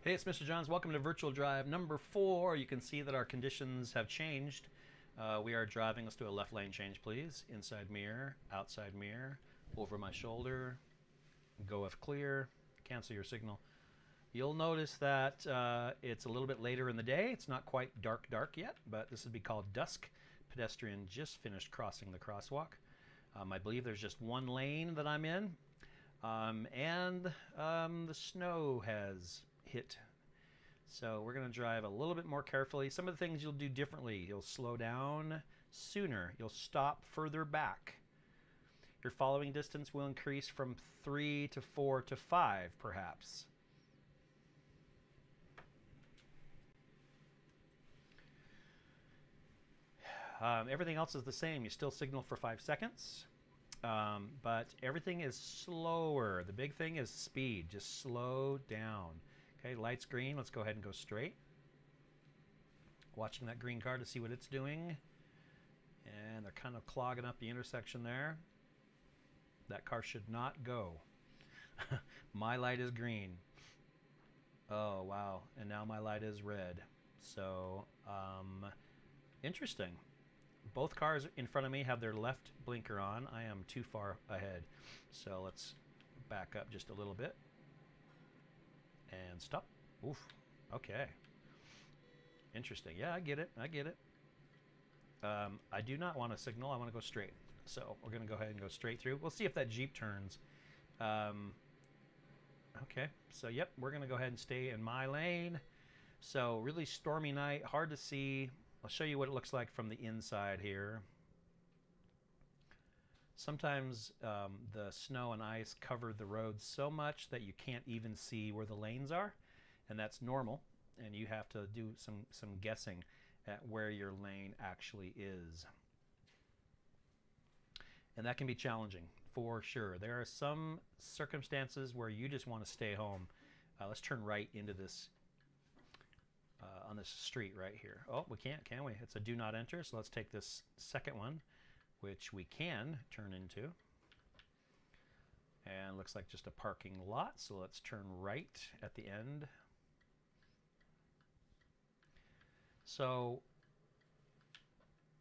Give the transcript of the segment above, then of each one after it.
Hey, it's Mr. Johns. Welcome to Virtual Drive number 4. You can see that our conditions have changed. We are driving. Let's do a left lane change, please. Inside mirror, outside mirror, over my shoulder, go if clear, cancel your signal. You'll notice that it's a little bit later in the day. It's not quite dark yet, but this would be called dusk. Pedestrian just finished crossing the crosswalk. I believe there's just one lane that I'm in, and the snow has hit. So we're going to drive a little bit more carefully. Some of the things you'll do differently. You'll slow down sooner. You'll stop further back. Your following distance will increase from 3 to 4 to 5, perhaps. Everything else is the same. You still signal for 5 seconds, but everything is slower. The big thing is speed. Just slow down. Okay, light's green. Let's go ahead and go straight. Watching that green car to see what it's doing. And they're kind of clogging up the intersection there. That car should not go. My light is green. Oh, wow. And now my light is red. So, interesting. Both cars in front of me have their left blinker on. I am too far ahead. So let's back up just a little bit. And stop. Oof. Okay. Interesting. Yeah, I get it. I get it. I do not want to signal. I want to go straight. So we're going to go ahead and go straight through. We'll see if that Jeep turns. Okay. So, yep, we're going to go ahead and stay in my lane. So really stormy night. Hard to see. I'll show you what it looks like from the inside here. Sometimes the snow and ice cover the roads so much that you can't even see where the lanes are, and that's normal, and you have to do some guessing at where your lane actually is. And that can be challenging, for sure. There are some circumstances where you just want to stay home. Let's turn right into this, on this street right here. Oh, we can't, can we? It's a do not enter, so let's take this second one, which we can turn into. And looks like just a parking lot, so let's turn right at the end. So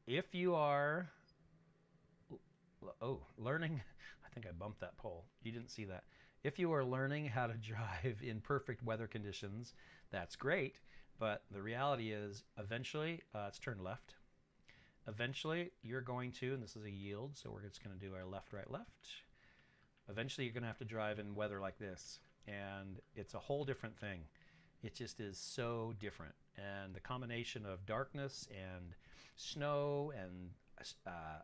if you are learning, I think I bumped that pole. You didn't see that. If you are learning how to drive in perfect weather conditions, that's great, but the reality is eventually, let's turn left. Eventually, you're going to, and this is a yield, so we're just going to do our left, right, left. Eventually, you're going to have to drive in weather like this, and it's a whole different thing. It just is so different, and the combination of darkness and snow and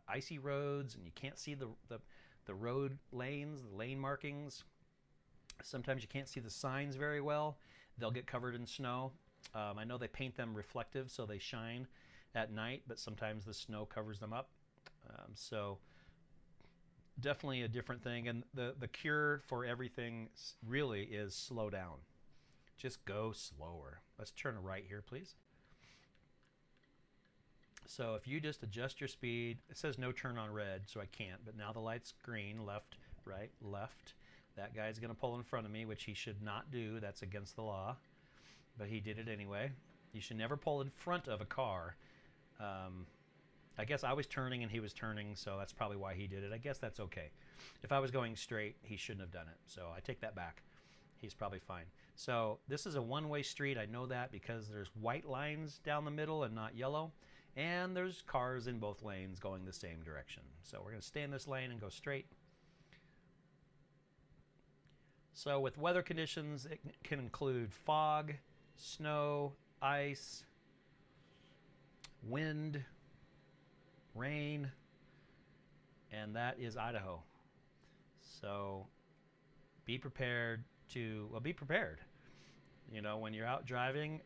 icy roads, and you can't see the road lanes, the lane markings. Sometimes you can't see the signs very well. They'll get covered in snow. I know they paint them reflective so they shine at night, but sometimes the snow covers them up. So definitely a different thing, and the cure for everything really is slow down. Just go slower. Let's turn right here, please. So if you just adjust your speed, it says no turn on red, so I can't, but now the light's green. Left, right, left. That guy's going to pull in front of me, which he should not do. That's against the law, but he did it anyway. You should never pull in front of a car. I guess I was turning and he was turning, so that's probably why he did it. I guess that's okay. If I was going straight, he shouldn't have done it, so I take that back. He's probably fine. So this is a one-way street. I know that because there's white lines down the middle and not yellow, and there's cars in both lanes going the same direction. So we're going to stay in this lane and go straight. So with weather conditions, it can include fog, snow, ice, wind, rain, and that is Idaho. So be prepared to, well, be prepared. You know, when you're out driving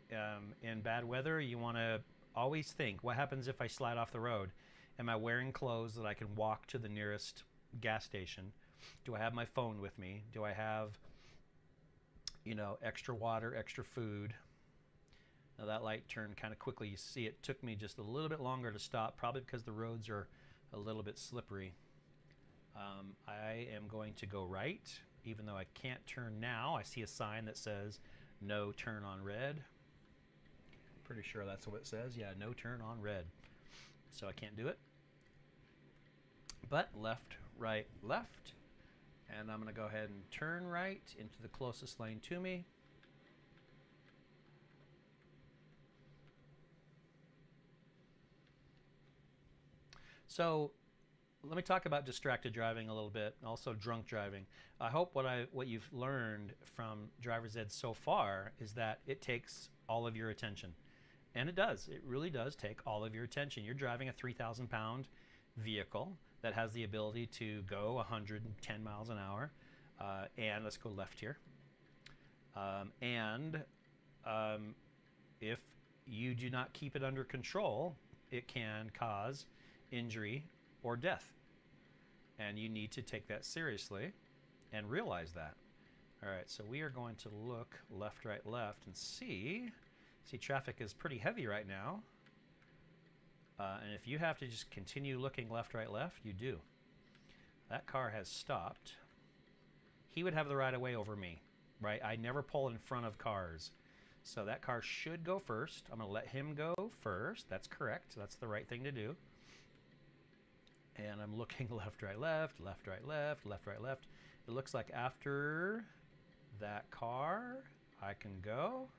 in bad weather, you want to always think, what happens if I slide off the road? Am I wearing clothes that I can walk to the nearest gas station? Do I have my phone with me? Do I have, you know, extra water, extra food? Now that light turned kind of quickly. You see it took me just a little bit longer to stop, probably because the roads are a little bit slippery. I am going to go right, even though I can't turn now. I see a sign that says no turn on red. Pretty sure that's what it says. Yeah, no turn on red. So I can't do it. But left, right, left. And I'm going to go ahead and turn right into the closest lane to me. So let me talk about distracted driving a little bit, also drunk driving. I hope what you've learned from driver's ed so far is that it takes all of your attention. And it does. It really does take all of your attention. You're driving a 3,000-pound vehicle that has the ability to go 110 miles an hour. And let's go left here. If you do not keep it under control, it can cause injury or death. And you need to take that seriously and realize that. All right, so we are going to look left, right, left and see traffic is pretty heavy right now. And if you have to just continue looking left, right, left, you do. That car has stopped. He would have the right of way over me, right? I never pull in front of cars. So that car should go first. I'm going to let him go first. That's correct. That's the right thing to do. And I'm looking left, right, left, left, right, left, left, right, left. It looks like after that car, I can go.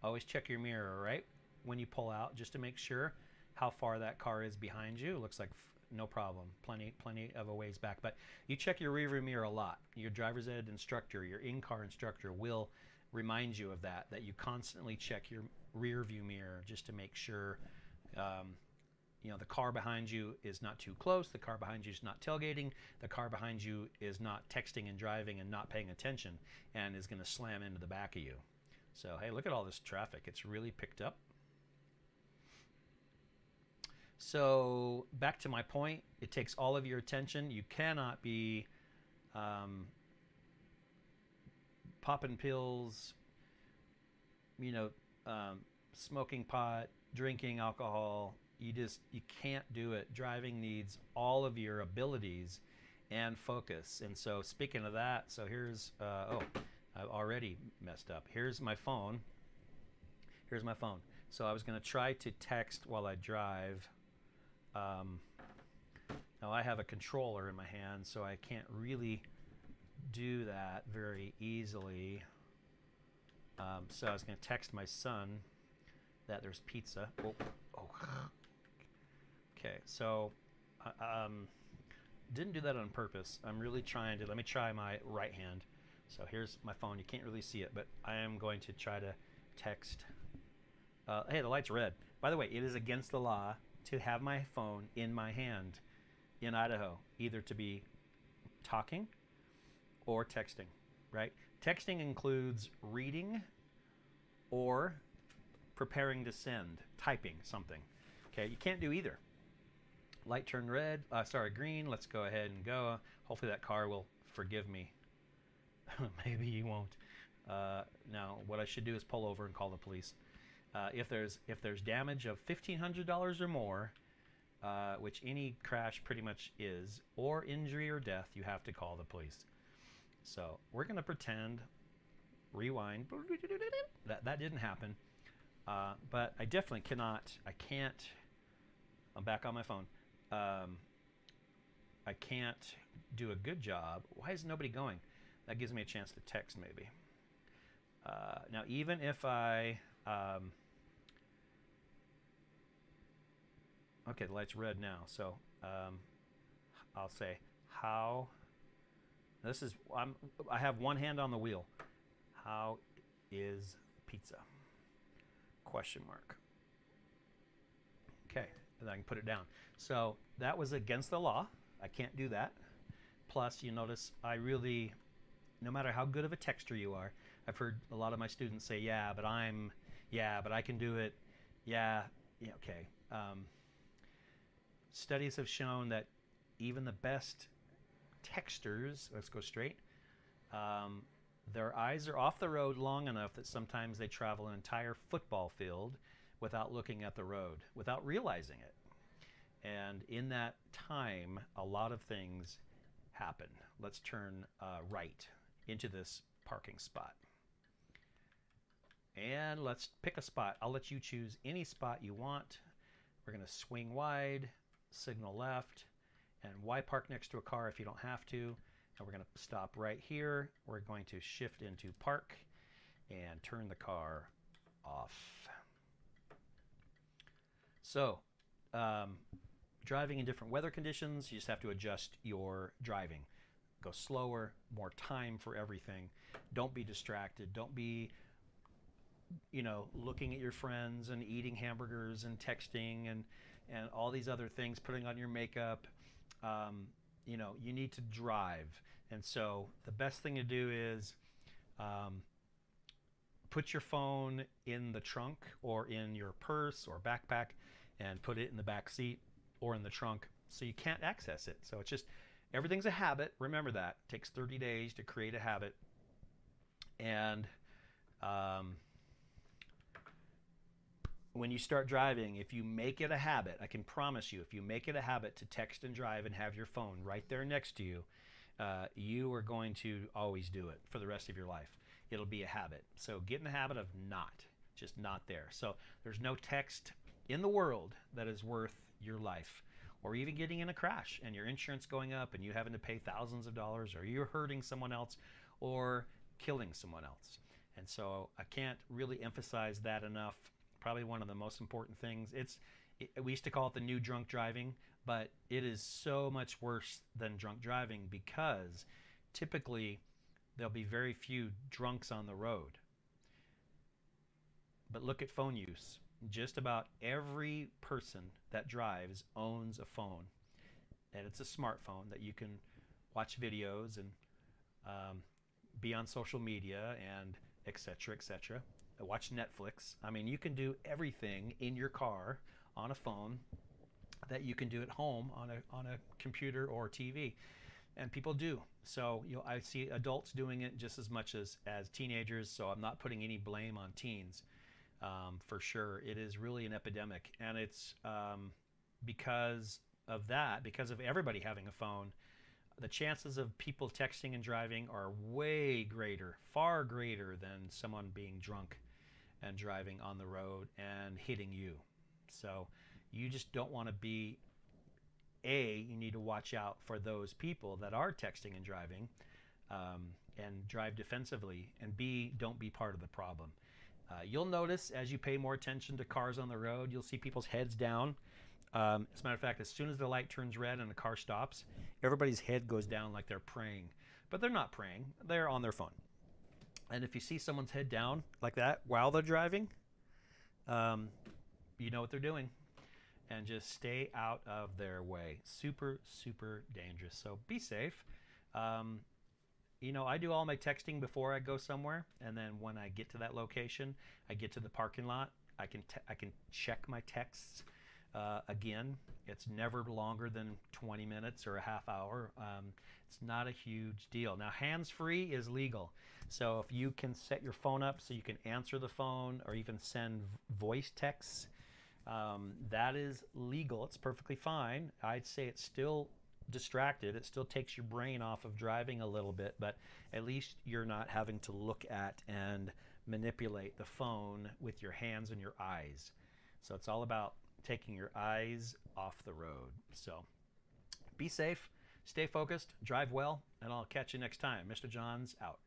Always check your mirror, right? When you pull out, just to make sure how far that car is behind you. It looks like no problem, plenty of a ways back. But you check your rearview mirror a lot. Your driver's ed instructor, your in-car instructor will remind you of that you constantly check your rearview mirror just to make sure the car behind you is not too close, the car behind you is not tailgating, the car behind you is not texting and driving and not paying attention and is going to slam into the back of you. So, hey, look at all this traffic. It's really picked up. So, back to my point, it takes all of your attention. You cannot be popping pills, smoking pot, drinking alcohol. You can't do it. Driving needs all of your abilities and focus. And so, speaking of that, so here's, I've already messed up. Here's my phone. Here's my phone. So I was going to try to text while I drive. Now I have a controller in my hand, so I can't really do that very easily. So I was going to text my son that there's pizza. Oh. Okay, so didn't do that on purpose. I'm really trying to, let me try my right hand. So here's my phone. You can't really see it, but I am going to try to text. Hey, the light's red. By the way, it is against the law to have my phone in my hand in Idaho, either to be talking or texting, right? Texting includes reading or preparing to send, typing something. Okay, you can't do either. Light turned red, green. Let's go ahead and go. Hopefully that car will forgive me. Maybe you won't. Now, what I should do is pull over and call the police. If there's damage of $1,500 or more, which any crash pretty much is, or injury or death, you have to call the police. So we're going to pretend, rewind, that didn't happen. But I definitely can't, I'm back on my phone. I can't do a good job. Why is nobody going? That gives me a chance to text maybe. Now even if I, okay, the light's red now, so I'll say how, this is, I have one hand on the wheel. How is pizza? Question mark. Okay, and I can put it down. So that was against the law. I can't do that. Plus, you notice I really, no matter how good of a texter you are, I've heard a lot of my students say, yeah, but I can do it. Yeah, okay. Studies have shown that even the best texters, let's go straight, their eyes are off the road long enough that sometimes they travel an entire football field without looking at the road, without realizing it. And in that time, a lot of things happen. Let's turn right into this parking spot. And let's pick a spot. I'll let you choose any spot you want. We're going to swing wide, signal left, and why park next to a car if you don't have to? And we're going to stop right here. We're going to shift into park and turn the car off. So, driving in different weather conditions, you just have to adjust your driving. Go slower, more time for everything. Don't be distracted. Don't be, looking at your friends and eating hamburgers and texting and all these other things, putting on your makeup. You need to drive. And so the best thing to do is put your phone in the trunk or in your purse or backpack and put it in the back seat or in the trunk so you can't access it. So it's just, everything's a habit. Remember that. It takes 30 days to create a habit. And when you start driving, if you make it a habit, I can promise you, if you make it a habit to text and drive and have your phone right there next to you, you are going to always do it for the rest of your life. It'll be a habit. So get in the habit of just not there. So there's no text in the world that is worth your life, or even getting in a crash and your insurance going up and you having to pay thousands of dollars, or you're hurting someone else or killing someone else. And so I can't really emphasize that enough. Probably one of the most important things. We used to call it the new drunk driving, but it is so much worse than drunk driving because typically there'll be very few drunks on the road. But look at phone use. Just about every person that drives owns a phone, and it's a smartphone that you can watch videos and be on social media and etc., etc. Watch Netflix. I mean, you can do everything in your car on a phone that you can do at home on a computer or TV, and people do. So I see adults doing it just as much as teenagers. So I'm not putting any blame on teens. For sure, it is really an epidemic, and it's because of that, because of everybody having a phone. The chances of people texting and driving are way greater, far greater than someone being drunk and driving on the road and hitting you. So you just don't want to be, you need to watch out for those people that are texting and driving and drive defensively, and B, don't be part of the problem. You'll notice as you pay more attention to cars on the road, you'll see people's heads down. As a matter of fact, as soon as the light turns red and the car stops, everybody's head goes down like they're praying. But they're not praying. They're on their phone. And if you see someone's head down like that while they're driving, you know what they're doing. And just stay out of their way. Super, super dangerous. So be safe. I do all my texting before I go somewhere. And then when I get to that location, I get to the parking lot, I can check my texts. Again, it's never longer than 20 minutes or a half hour. It's not a huge deal. Now, hands-free is legal. So if you can set your phone up so you can answer the phone or even send voice texts, that is legal. It's perfectly fine. I'd say it's still distracted. It still takes your brain off of driving a little bit, but at least you're not having to look at and manipulate the phone with your hands and your eyes. So it's all about taking your eyes off the road. So be safe, stay focused, drive well, and I'll catch you next time. Mr. Johns out.